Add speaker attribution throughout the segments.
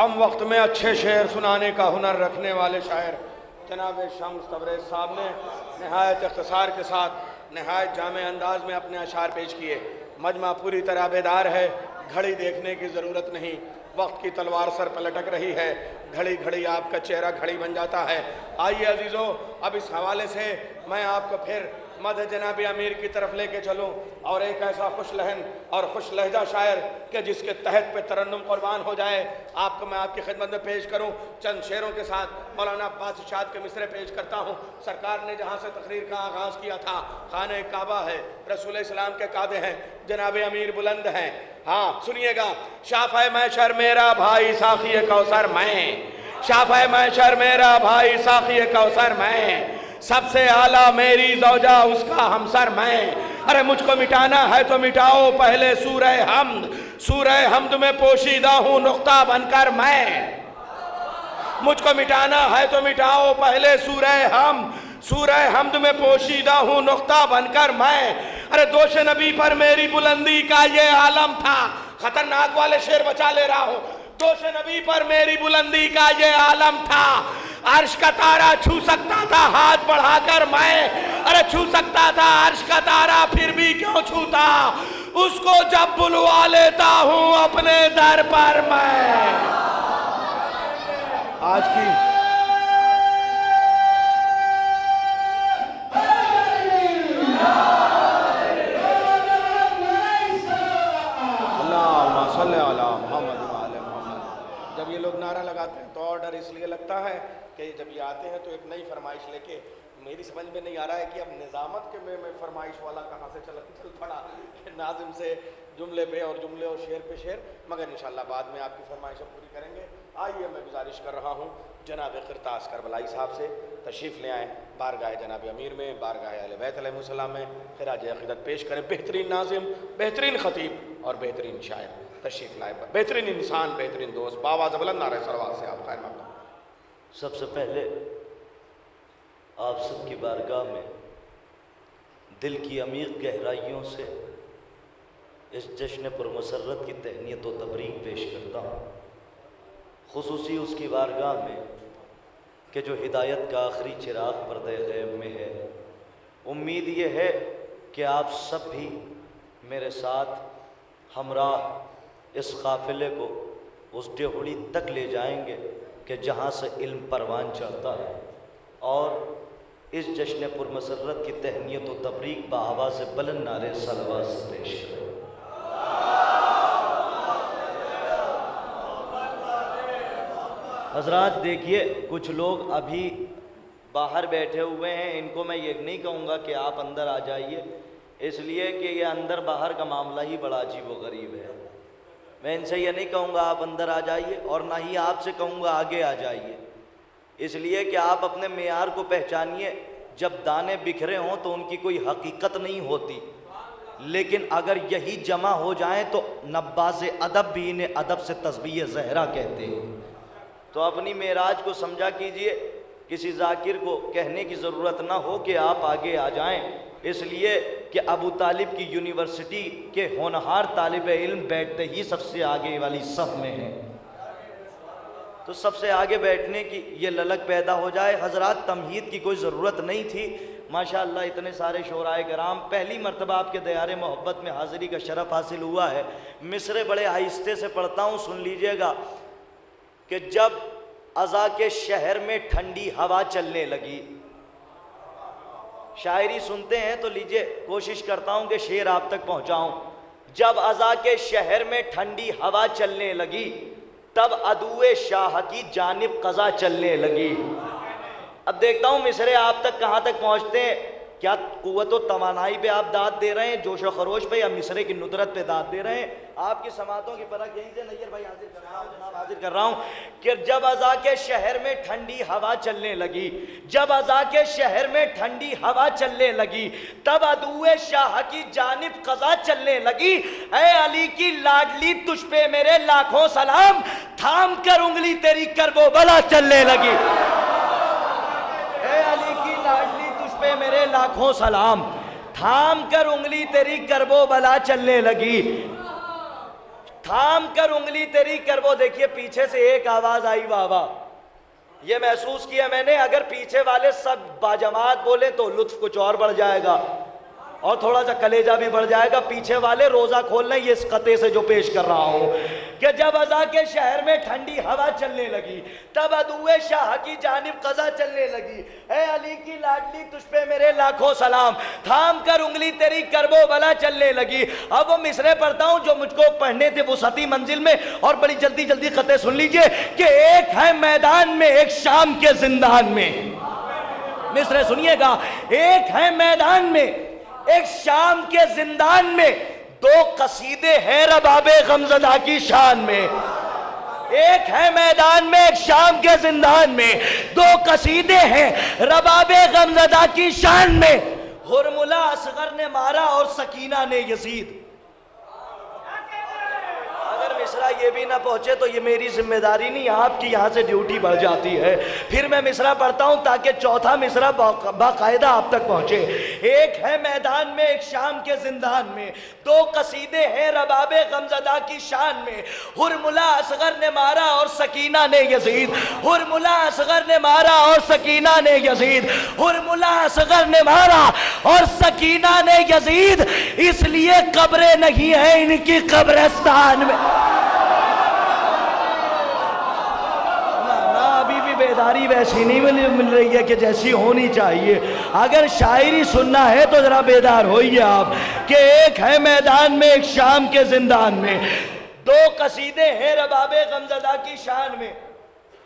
Speaker 1: कम वक्त में अच्छे शेर सुनाने का हुनर रखने वाले शायर जनाब शम्स तबरेज़ साहब ने नहायत इख्तिसार के साथ नहायत जामे अंदाज में अपने अशार पेश किए। मजमा पूरी तरह बेदार है, घड़ी देखने की ज़रूरत नहीं, वक्त की तलवार सर पर लटक रही है, घड़ी घड़ी आपका चेहरा घड़ी बन जाता है। आइए अजीज़ों, अब इस हवाले से मैं आपको फिर मद जनाब अमीर की तरफ लेके चलूँ और एक ऐसा खुश लहन और खुश लहजा शायर कि जिसके तहत पे तरन्नुम कुर्बान हो जाए आपको मैं आपकी खिदमत में पेश करूँ। चंद शेरों के साथ मौलाना अब्बास इरशाद के मिसरे पेश करता हूँ। सरकार ने जहाँ से तकरीर का आगाज़ किया था, खाने काबा है, रसूल इस्लाम के काबे हैं, जनाब अमीर बुलंद हैं। हाँ सुनिएगा, शाफ़े महशर मेरा भाई साक़ी कौसर मैं, शाफ़े महशर मेरा भाई साक़ी कौसर मैं, सबसे आला मेरी ज़ौजा उसका हमसर मैं। अरे मुझको मिटाना है तो मिटाओ पहले सूरह हमद, सूरह हमद में पोशीदा हूँ नुक्ता बनकर मैं। मुझको मिटाना है तो मिटाओ पहले सूरह हमद, सूरह हमद में पोशीदा हूँ नुक्ता बनकर मैं। अरे दोष नबी पर मेरी बुलंदी का ये आलम था, खतरनाक वाले शेर बचा ले रहा हूँ। दोष नबी पर मेरी बुलंदी का ये आलम था, अर्श का तारा छू सकता था हाथ बढ़ाकर मैं। अरे छू सकता था अर्श का तारा फिर भी क्यों छूता, उसको जब बुलवा लेता हूँ अपने दर पर मैं। आज की अल्लाहुम्मा सल्ली अला मुहम्मद व आले मुहम्मद। जब ये लोग नारा लगाते हैं तो और डर इसलिए लगता है कि जब ये आते हैं तो एक नई फरमाइश लेके, मेरी समझ में नहीं आ रहा है कि अब निज़ामत के में फरमाइश वाला कहाँ से चल पड़ा नाज़िम से जुमले पे और जुमले और शेर पे शेर, मगर इंशाअल्लाह बाद में आपकी फरमाइशें पूरी करेंगे। आइए मैं गुजारिश कर रहा हूँ जनाब क़िरतास करबलाई साहब से तशरीफ़ ले आएँ बारगाह जनाब अमीर में, बारगाह अहले बैत अलैहिमुस्सलाम में, खिराज अक़ीदत पेश करें। बेहतरीन नाज़िम, बेहतरीन ख़तीब और बेहतरीन शायर तशरीफ़ लाए, बेहतरीन इंसान, बेहतरीन दोस्त, बावाज़ बुलंद नारे सलवात से आप खैर मक़दम।
Speaker 2: सबसे पहले आप सबकी बारगाह में दिल की अमीर गहराइयों से इस जश्न पुरमसरत की तहनीत व तबरीक पेश करता हूँ, खुसूसी उसकी बारगाह में कि जो हिदायत का आखिरी चिराग पर्दे गैब में है। उम्मीद ये है कि आप सब भी मेरे साथ हमराह इस काफ़िले को उस डेहुड़ी तक ले जाएंगे कि जहाँ से इल्म परवान चढ़ता है, और इस जश्न पुरमसरत की तहनीत व तबरीक बआवाज़ बुलंद नारे सलवात से पेश करें। हज़रात देखिए, कुछ लोग अभी बाहर बैठे हुए हैं, इनको मैं ये नहीं कहूँगा कि आप अंदर आ जाइए, इसलिए कि ये अंदर बाहर का मामला ही बड़ा अजीब व गरीब है। मैं इनसे ये नहीं कहूँगा आप अंदर आ जाइए, और ना ही आपसे कहूँगा आगे आ जाइए, इसलिए कि आप अपने मेयार को पहचानिए। जब दाने बिखरे हों तो उनकी कोई हकीकत नहीं होती, लेकिन अगर यही जमा हो जाएं तो नब्बाज़ अदब भी इन्हें अदब से तस्बीह ज़हरा कहते हैं। तो अपनी मेराज को समझा कीजिए, किसी जाकिर को कहने की ज़रूरत ना हो कि आप आगे आ जाएं, इसलिए कि अबू तालिब की यूनिवर्सिटी के होनहार तालिब इल्म बैठते ही सबसे आगे वाली सफ में हैं, तो सबसे आगे बैठने की ये ललक पैदा हो जाए। हज़रात, तमहीद की कोई ज़रूरत नहीं थी, माशाअल्लाह इतने सारे शोराए कराम, पहली मरतबा आपके दयारे मोहब्बत में हाज़िरी का शरफ़ हासिल हुआ है। मिसरे बड़े आहिस्ते से पढ़ता हूँ, सुन लीजिएगा कि जब अज़ा के शहर में ठंडी हवा चलने लगी, शायरी सुनते हैं तो लीजिए कोशिश करता हूँ कि शेर आप तक पहुँचाऊँ। जब अज़ा के शहर में ठंडी हवा चलने लगी, तब अदुए शाह की जानिब क़ज़ा चलने लगी। अब देखता हूँ मिसरे आप तक कहाँ तक पहुँचते हैं, क्या क़ुव्वत व तवानाई पे आप दाद दे रहे हैं, जोश व खरोश पे, या मिसरे की नुदरत पे दाद दे रहे हैं। आपकी समातों की फ़र्क यहीं से नैयर भाई हाजिर कर रहा हूँ, जनाब हाजिर कर रहा हूँ कि जब अज़ा के शहर में ठंडी हवा चलने लगी, जब अज़ा के शहर में ठंडी हवा चलने लगी, तब अदुए शाह की जानिब क़ज़ा चलने लगी। ऐ अली की लाडली तुझ पे मेरे लाखों सलाम, थाम कर उंगली तेरी करबो बला चलने लगी। ऐ अली की लाडली तुझ पे मेरे लाखों सलाम, थाम कर उंगली तेरी करबो बला चलने लगी। थाम कर उंगली तेरी कर। वो देखिए पीछे से एक आवाज आई वाह वाह। ये महसूस किया मैंने, अगर पीछे वाले सब बाजमात बोले तो लुत्फ कुछ और बढ़ जाएगा और थोड़ा सा कलेजा भी बढ़ जाएगा। पीछे वाले रोजा खोल लें ये इस कते से जो पेश कर रहा हूं कि जब अज़ा के शहर में ठंडी हवा चलने लगी, तब अदुए शाह की जानिब कज़ा चलने लगी। ए अली की लाडली तुझ पे मेरे लाखों सलाम, थाम कर उंगली तेरी करबो बला चलने लगी। अब वो मिसरे पढ़ता हूं जो मुझको पढ़ने थे वुसअती मंजिल में, और बड़ी जल्दी जल्दी कते सुन लीजिए कि एक है मैदान में एक शाम के जिंदान में। मिसरे सुनिएगा, एक है मैदान में एक शाम के जिंदान में, दो कसीदे हैं रबाबे गमज़दा की शान में। एक है मैदान में एक शाम के जिंदान में, दो कसीदे हैं रबाबे गमज़दा की शान में। हुरमुला असगर ने मारा और सकीना ने यजीद। अगर मिसरा ये भी ना पहुंचे तो ये मेरी जिम्मेदारी नहीं, आपकी यहाँ से ड्यूटी बढ़ जाती है। फिर मैं मिसरा पढ़ता हूँ ताकि चौथा मिसरा बाकायदा आप तक पहुंचे। एक है मैदान में एक शाम के जिंदान में, दो कसीदे हैं रबाबे गमज़दा की शान में। हुरमुला असगर ने मारा और सकीना ने यजीद। हुरमुला असगर ने मारा और सकीना ने यजीद। हुरमुला असगर ने मारा और सकीना ने यजीद। इसलिए कब्रें नहीं है इनकी कब्रिस्तान में। बेदारी वैसी नहीं मिल रही है कि जैसी होनी चाहिए। अगर शायरी सुनना है तो जरा बेदार होइए आप कि एक है मैदान में एक शाम के जिंदान में, दो कसीदे हैं रबाबे गमज़दा की शान में।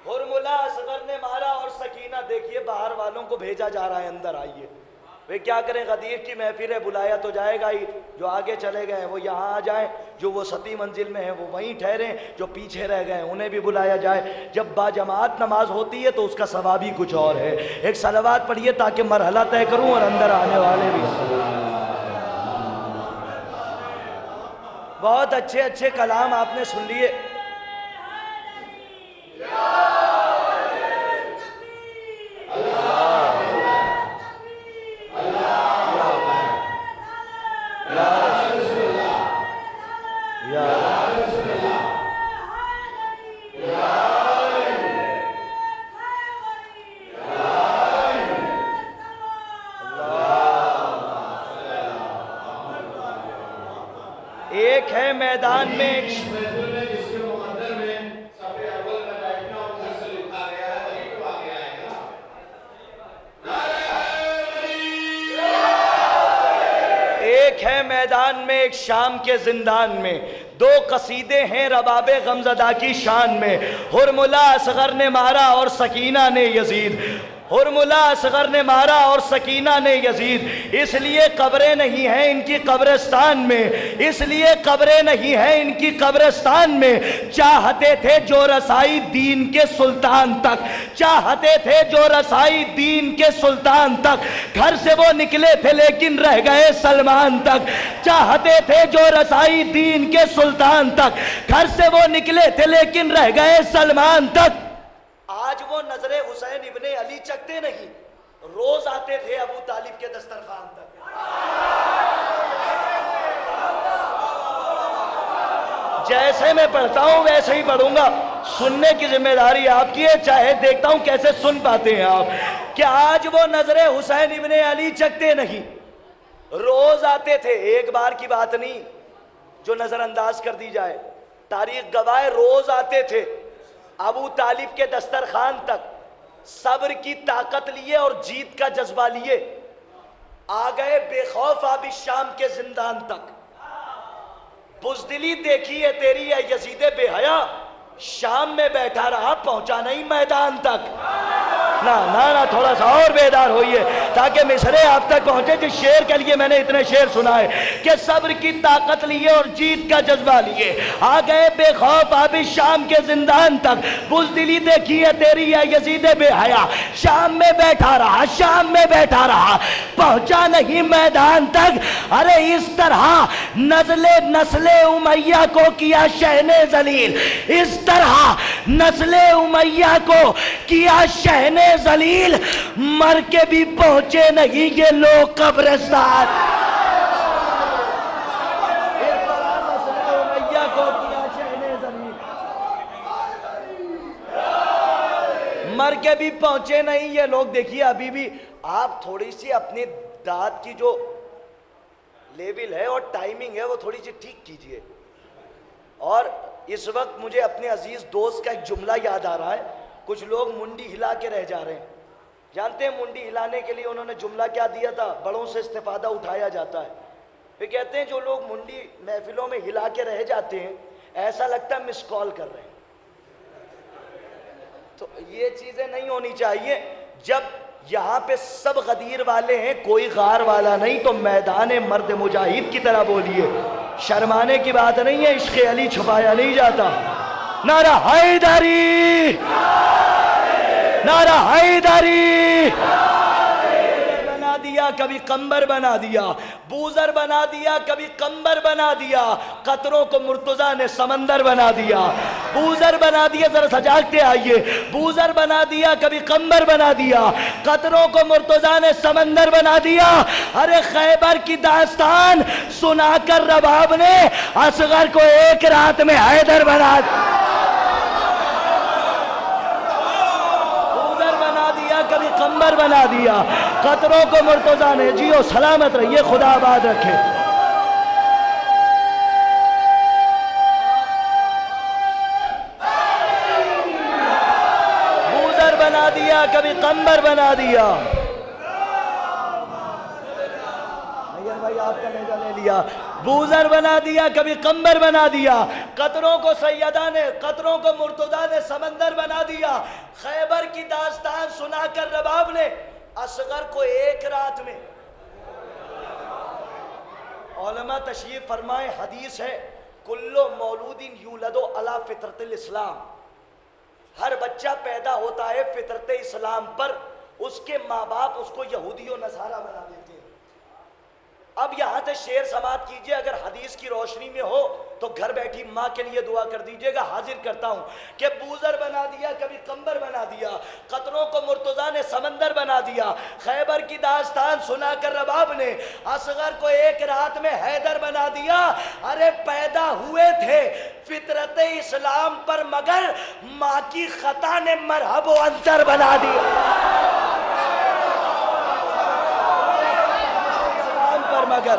Speaker 2: हुरमुला असगर ने मारा और सकीना। देखिए बाहर वालों को भेजा जा रहा है, अंदर आइए। वे क्या करें, गदीर की महफिल है, बुलाया तो जाएगा ही। जो आगे चले गए वो यहाँ आ जाएं, जो वो सती मंजिल में है वो वहीं ठहरें, जो पीछे रह गए उन्हें भी बुलाया जाए। जब बाजमात नमाज होती है तो उसका सवाब ही कुछ और है। एक सलवात पढ़िए ताकि मरहला तय करूं और अंदर आने वाले भी। बहुत अच्छे अच्छे कलाम आपने सुन लिए। एक है मैदान में एक है मैदान में एक शाम के जिंदान में, दो कसीदे हैं रबाबे गमज़दा की शान में। हुरमुला असगर ने मारा और सकीना ने यजीद। हुरमुला असगर ने मारा और सकीना ने यजीद। इसलिए कब्रें नहीं हैं इनकी कब्रिस्तान में, इसलिए कब्रें नहीं हैं इनकी कब्रिस्तान में। चाहते थे जो रसाई दीन के सुल्तान तक, चाहते थे जो रसाई दीन के सुल्तान तक। घर से वो निकले थे लेकिन रह गए सलमान तक। चाहते थे जो रसाई दीन के सुल्तान तक, घर से वो निकले थे लेकिन रह गए सलमान तक। आज वो नजरे हुसैन इब्ने अली चकते नहीं, रोज आते थे अबू तालिब के दस्तरखान तक। जैसे मैं पढ़ता हूं वैसे ही पढ़ूंगा, सुनने की जिम्मेदारी आपकी है, चाहे देखता हूं कैसे सुन पाते हैं आप। कि आज वो नजरे हुसैन इब्ने अली चकते नहीं, रोज आते थे। एक बार की बात नहीं जो नजरअंदाज कर दी जाए, तारीख गवाह रोज आते थे अबू तालिब के दस्तरखान तक, सब्र की ताकत लिए और जीत का जज्बा लिए। आ गए बेखौफ आबि शाम के जिंदान तक। बुज़दिली देखी है तेरी है यजीदे बेहया, शाम में बैठा रहा पहुंचा नहीं मैदान तक। ना ना ना थोड़ा सा और बेदार होइए ताकि मिसरे आप तक पहुंचे। जिस शेर के लिए मैंने इतने शेर सुनाए कि सब्र की ताकत लिए और जीत का जज्बा लिए। आ गए बेखौफ आबि शाम के जिंदान तक। बुज़दिली देखी है तेरी है यजीदे बेहया, शाम में बैठा रहा, शाम में बैठा रहा पहुंचा नहीं मैदान तक। अरे इस तरह नस्ले उमैया को किया शहने जलील, इस तरह नस्ले उमैया को किया शहने जलील। मर के भी पहुंचे नहीं ये लोग कब्रिस्तान। इस तरह नस्ले उमैया को किया मर के भी पहुंचे नहीं ये लोग। देखिए अभी भी आप थोड़ी सी अपनी दांत की जो लेवल है और टाइमिंग है वो थोड़ी सी ठीक कीजिए। और इस वक्त मुझे अपने अजीज दोस्त का एक जुमला याद आ रहा है। कुछ लोग मुंडी हिला के रह जा रहे हैं। जानते हैं मुंडी हिलाने के लिए उन्होंने जुमला क्या दिया था? बड़ों से इस्तेफादा उठाया जाता है। फिर कहते हैं जो लोग मुंडी महफिलों में हिला के रह जाते हैं ऐसा लगता है मिस कॉल कर रहे हैं। तो ये चीजें नहीं होनी चाहिए। जब यहाँ पे सब गदीर वाले हैं, कोई गार वाला नहीं, तो मैदान मर्द मुजाहिद की तरह बोलिए। शर्माने की बात नहीं है, इश्क़ अली छुपाया नहीं जाता। नारा हैदरी, नारा हैदरी। बना दिया कभी कंबर बना दिया, बूजर बना दिया कभी कंबर बना दिया, कतरों को मुर्तजा ने समंदर बना दिया। बूजर बना दिया, जरा सजागते आइए। बूजर बना दिया कभी कंबर बना दिया, कतरों को मुर्तजा ने समंदर बना दिया। अरे खैबर की दास्तान सुनाकर रबाब ने असगर को एक रात में हैदर बना दिया। कभी कंबर बना दिया, कतरों को मुर्तजा ने। जियो सलामत रहिए, खुदा आबाद रखे। बूजर बना दिया कभी कंबर बना दिया। भाई आपका नेजा ले लिया। बूजर बना दिया कभी कंबर बना दिया, कतरों को सैयदा ने, कतरों को मुर्तजा ने समंदर बना दिया। खैबर की दास्तान सुनाकर रबाब ने असगर को एक रात में। उलमा तशरीफ फरमाए, हदीस है कुल्लो मौलूदिन यूलदो अला फितरतिल इस्लाम। हर बच्चा पैदा होता है फितरत इस्लाम पर, उसके माँ बाप उसको यहूदी और नसारा बना देते हैं। अब यहां से शेर समाप्त कीजिए। अगर हदीस की रोशनी में हो तो घर बैठी माँ के लिए दुआ कर दीजिएगा। हाजिर करता हूं कि बूजर बना दिया कभी कंबर बना दिया, कतरों को मुर्तजा ने समंदर बना दिया। खैबर की दास्तान सुनाकर रबाब ने असगर को एक रात में हैदर बना दिया। अरे पैदा हुए थे फितरत इस्लाम पर, मगर माँ की खता ने मरहब व अंतर बना दिया। मगर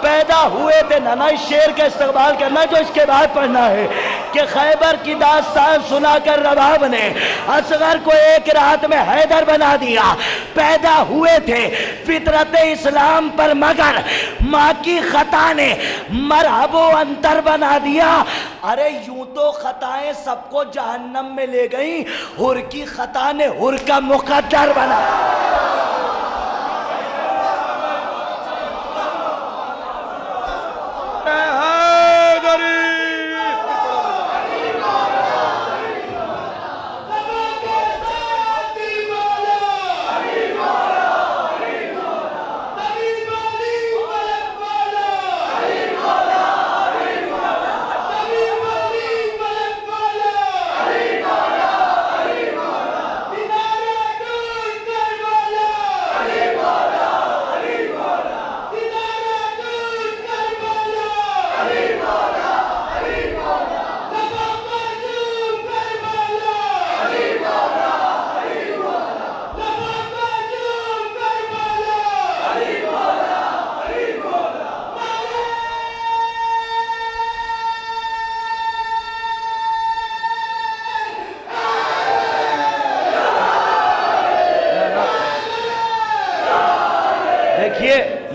Speaker 2: पैदा हुए थे। नाना इस शेर का इस्तेमाल करना जो इसके बाद पढ़ना है कि खैबर की दास्तान सुनाकर रबाब ने असगर को एक रात में हैदर बना दिया। पैदा हुए थे फितरत इस्लाम पर, मगर माँ की खता ने मरहबो अंतर बना दिया। अरे यूं तो खताएं सबको जहन्नम में ले गई, हुर की खता ने हुर का मुकद्दर बना।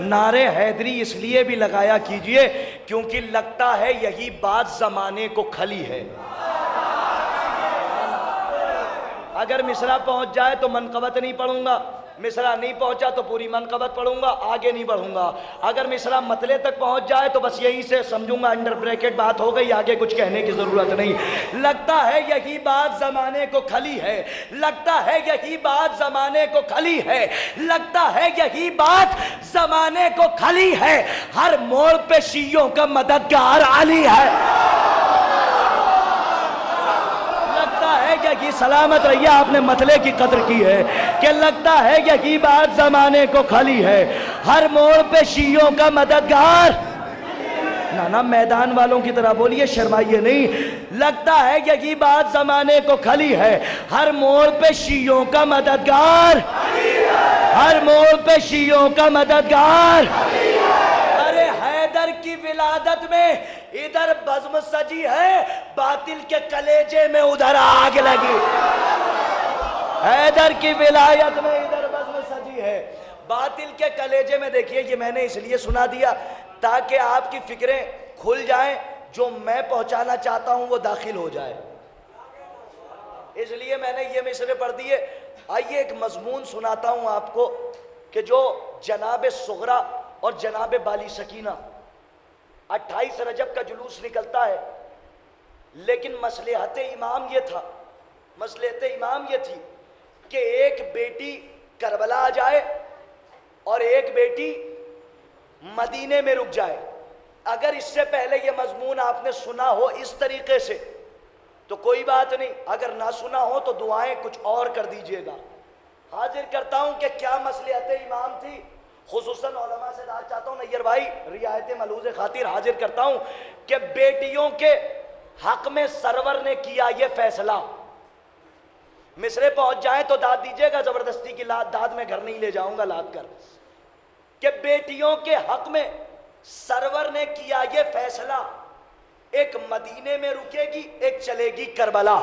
Speaker 2: नारे हैदरी इसलिए भी लगाया कीजिए क्योंकि लगता है यही बात जमाने को खली है। अगर मिसरा पहुंच जाए तो मनकबत नहीं पढ़ूंगा, मिसरा नहीं पहुंचा तो पूरी मनकबत पढ़ूंगा, आगे नहीं बढ़ूंगा। अगर मिसरा मतले तक पहुंच जाए तो बस यहीं से समझूंगा अंडर ब्रैकेट बात हो गई, आगे कुछ कहने की जरूरत नहीं। लगता है यही बात जमाने को खली है, लगता है यही बात जमाने को खली है, लगता है यही बात जमाने को खली है। हर मोड़ पे शियों का मददगार अली है। कि सलामत रहिए, आपने मतले की कदर की है कि लगता है यही बात जमाने को खली है। हर मोड़ पे शियों का मददगार। ना मैदान वालों की तरह बोलिए, शर्माइए नहीं। लगता है यही बात जमाने को खली है। हर मोड़ पे शियों का मददगार, हर मोड़ पे शियों का मददगार। अरे हैदर की विलादत में इधर बज़्म सजी है, बातिल के कलेजे में उधर आग लगी। हैदर की विलायत में इधर बज़्म सजी है, बातिल के कलेजे में। देखिए ये मैंने इसलिए सुना दिया ताकि आपकी फिक्रें खुल जाएं, जो मैं पहुंचाना चाहता हूं वो दाखिल हो जाए, इसलिए मैंने ये मिसरे पढ़ दिए। आइए एक मजमून सुनाता हूं आपको कि जो जनाब सुगरा और जनाब बाली सकीना 28 रजब का जुलूस निकलता है, लेकिन मसलहत इमाम ये था, मसलहत इमाम ये थी कि एक बेटी करबला आ जाए और एक बेटी मदीने में रुक जाए। अगर इससे पहले ये मजमून आपने सुना हो इस तरीके से तो कोई बात नहीं, अगर ना सुना हो तो दुआएं कुछ और कर दीजिएगा। हाजिर करता हूं कि क्या मसलहत इमाम थी, खुसूसन उलमा से दाद चाहता हूं नैयर भाई, रियायत मलूज़ खातिर हाजिर करता हूं कि बेटियों के हक में सरवर ने किया ये फैसला। मिसरे पहुंच जाए तो दाद दीजिएगा, जबरदस्ती की दाद में घर नहीं ले जाऊंगा लाद कर, कि बेटियों के हक में सरवर ने किया ये फैसला, एक मदीने में रुकेगी, एक चलेगी करबला।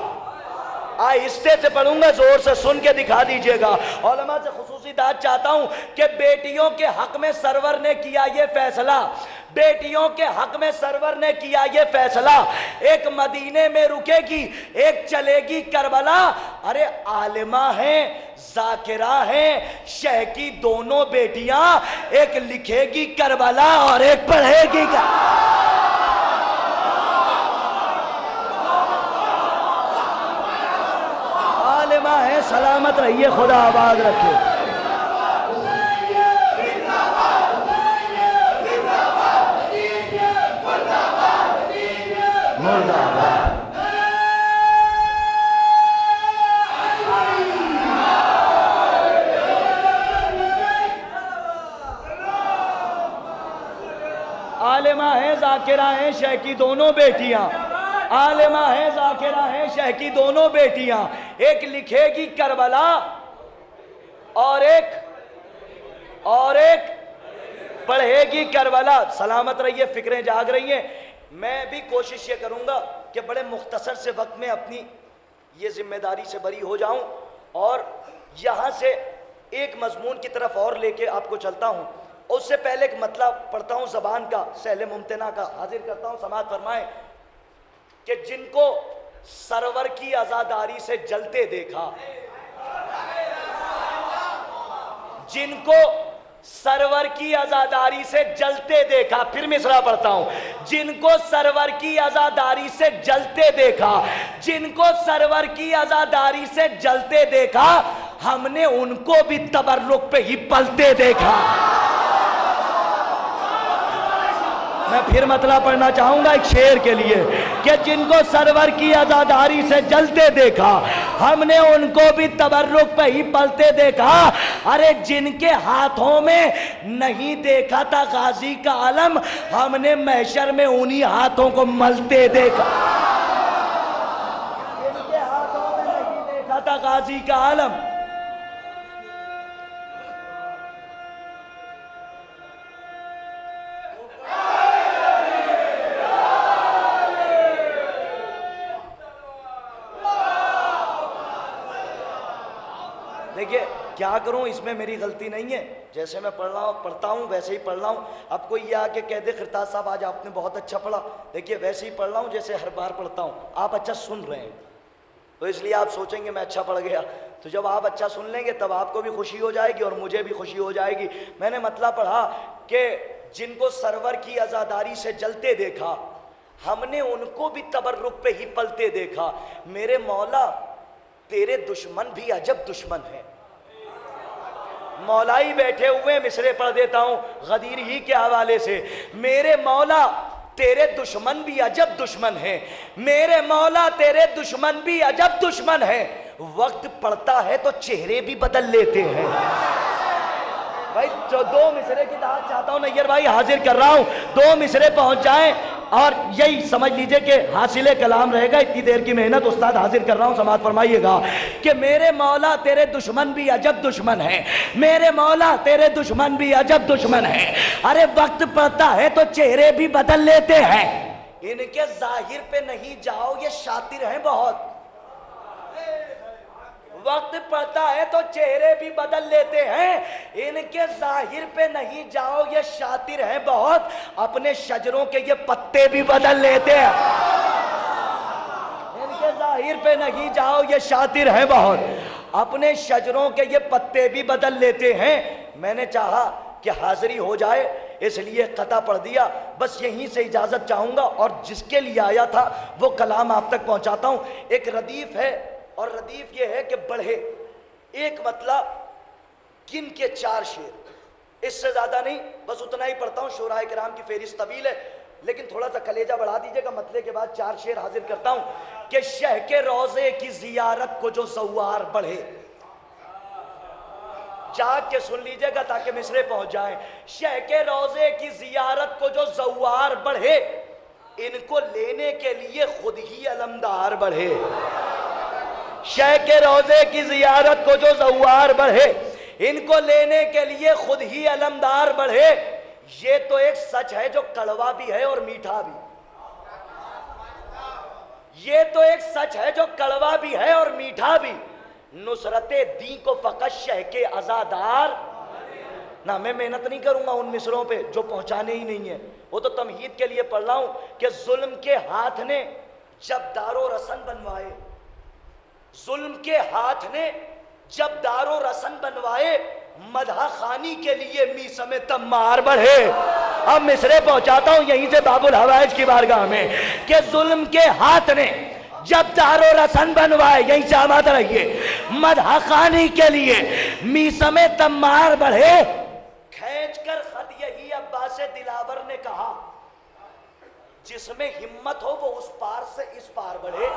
Speaker 2: आहिस्ते से पढ़ूंगा, जोर से सुन के दिखा दीजिएगा। उलमा से खुसूसी दाद चाहता हूं कि बेटियों के हक में सरवर ने किया ये फैसला, बेटियों के हक में सरवर ने किया ये फैसला, एक मदीने में रुकेगी, एक चलेगी करबला। अरे आलिमा हैं, जाकिरा हैं, शह की दोनों बेटियां, एक लिखेगी करबला और एक पढ़ेगी आलिमा है। सलामत रहिए, खुदा आबाद रखे। आलिमा है, जाकिरा है, शह की दोनों बेटियां, आलिमा है, जाकिरा है, शह की दोनों बेटियां, एक लिखेगी करबला और एक पढ़ेगी करबला। सलामत रहिए, फिक्रें जाग रही हैं। मैं भी कोशिश ये करूंगा कि बड़े मुख्तसर से वक्त में अपनी ये जिम्मेदारी से बरी हो जाऊं और यहां से एक मजमून की तरफ और लेके आपको चलता हूं। उससे पहले एक मतलब पढ़ता हूं ज़बान का, सहले मुमतना का, हाजिर करता हूं। समाअत फरमाएं कि जिनको सरवर की आजादारी से जलते देखा, जिनको सरवर की आजादारी से जलते देखा, फिर मिसरा पढ़ता हूं, जिनको सरवर की आजादारी से जलते देखा, जिनको सरवर की आजादारी से जलते देखा, हमने उनको भी तबर्रुक पे ही पलते देखा। मैं फिर मतलब पढ़ना चाहूंगा एक शेर के लिए कि जिनको सरवर की आजादारी से जलते देखा, हमने उनको भी तबर्रुक पे ही पलते देखा। अरे जिनके हाथों में नहीं देखा था गाजी का आलम, हमने महशर में उन्हीं हाथों को मलते देखा। जिनके हाथों में नहीं देखा था गाजी का आलम, देखिए क्या करूं, इसमें मेरी गलती नहीं है। जैसे मैं पढ़ता हूं वैसे ही पढ़ रहा हूं। अब कोई ये आके कह दे खिरताज साहब आज आपने बहुत अच्छा पढ़ा, देखिए वैसे ही पढ़ रहा हूं जैसे हर बार पढ़ता हूं। आप अच्छा सुन रहे हैं तो इसलिए आप सोचेंगे मैं अच्छा पढ़ गया, तो जब आप अच्छा सुन लेंगे तब आपको भी खुशी हो जाएगी और मुझे भी खुशी हो जाएगी। मैंने मतलब पढ़ा कि जिनको सरवर की आज़ादारी से जलते देखा, हमने उनको भी तबर्रुक पे ही पलते देखा। मेरे मौला तेरे दुश्मन भी अजब दुश्मन है। मौलाई बैठे हुए मिसरे पढ़ देता हूं गदीर ही के हवाले से। मेरे मौला तेरे दुश्मन भी अजब दुश्मन है, मेरे मौला तेरे दुश्मन भी अजब दुश्मन है। वक्त पड़ता है तो चेहरे भी बदल लेते हैं। भाई जो दो मिसरे की दाद चाहता हूं नैयर भाई, हाजिर कर रहा हूं, दो मिसरे पहुंच जाएं।
Speaker 3: और यही समझ लीजिए कि हासिल कलाम रहेगा। इतनी देर की मेहनत उस्ताद हाजिर कर रहा हूँ, समाअत फरमाइएगा कि मेरे मौला तेरे दुश्मन भी अजब दुश्मन है, मेरे मौला तेरे दुश्मन भी अजब दुश्मन है। अरे वक्त पड़ता है तो चेहरे भी बदल लेते हैं, इनके जाहिर पे नहीं जाओ ये शातिर हैं बहुत। वक्त पड़ता है तो चेहरे भी बदल लेते हैं, इनके जाहिर पे नहीं जाओ ये शातिर हैं बहुत। अपने शजरों के ये पत्ते भी बदल लेते हैं, इनके जाहिर पे नहीं जाओ ये शातिर हैं बहुत। अपने शजरों के ये पत्ते भी बदल लेते हैं। मैंने चाहा कि हाजिरी हो जाए इसलिए कता पढ़ दिया, बस यहीं से इजाजत चाहूंगा और जिसके लिए आया था वो कलाम आप तक पहुंचाता हूं। एक रदीफ है और रदीफ ये है कि बढ़े एक मतलब किन के 4 शेर, इससे ज्यादा नहीं, बस उतना ही पढ़ता हूं। शोराए किराम की फेरिस्त तवील है लेकिन थोड़ा सा कलेजा बढ़ा दीजिएगा, मतले के बाद 4 शेर हाजिर करता हूं कि शह के रोजे की जियारत को जो ज़व्वार बढ़े। जाग के सुन लीजिएगा ताकि मिसरे पहुंच जाएं। शह के रोजे की जियारत को जो ज़व्वार बढ़े, इनको लेने के लिए खुद ही अलमदार बढ़े। शह के रोजे की जियारत को जो ज़व्वार बढ़े, इनको लेने के लिए खुद ही अलमदार बढ़े। ये तो एक सच है जो कड़वा भी है और मीठा भी, ये तो एक सच है जो कड़वा भी है और मीठा भी। नुसरते दी को फकत शह के अज़ादार ना, मैं मेहनत नहीं करूंगा उन मिसरों पे जो पहुंचाने ही नहीं है, वो तो तमहीद के लिए पढ़ रहा हूं कि जुल्म के हाथ ने जब दारो रसन बनवाए, जुल्म के हाथ ने जब दारो रसन बनवाए, मदहा खानी के लिए मीसम तम्मार बढ़े। अब मिसरे पहुंचाता हूं यहीं से बाबुल हवाइज की बारगाह में कि जुल्म के हाथ ने जब दारो रसन बनवाए, यहीं से आमाद रहिए, मदहा खानी के लिए मीसम तम्मार बढ़े। खींच कर खत यही अब्बास दिलावर ने कहा, जिसमें हिम्मत हो वो उस पार से इस पार बढ़े।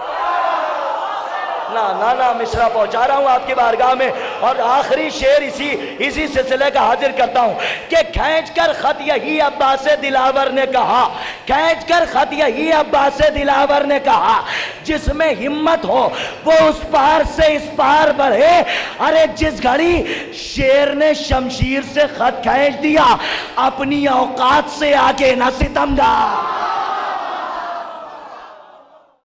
Speaker 3: ना ना ना, मिसरा पहुंचा रहा हूं आपकी बारगाह में और आखिरी शेर इसी सिलसिले का हाजिर करता हूं कि खींच कर खत यही अब्बास दिलावर ने कहा, खींच कर खत यही अब्बास दिलावर ने कहा, जिसमें हिम्मत हो वो उस पार से इस पार बढ़े। अरे जिस घड़ी शेर ने शमशीर से खत खींच दिया, अपनी औकात से आगे न सितमगार।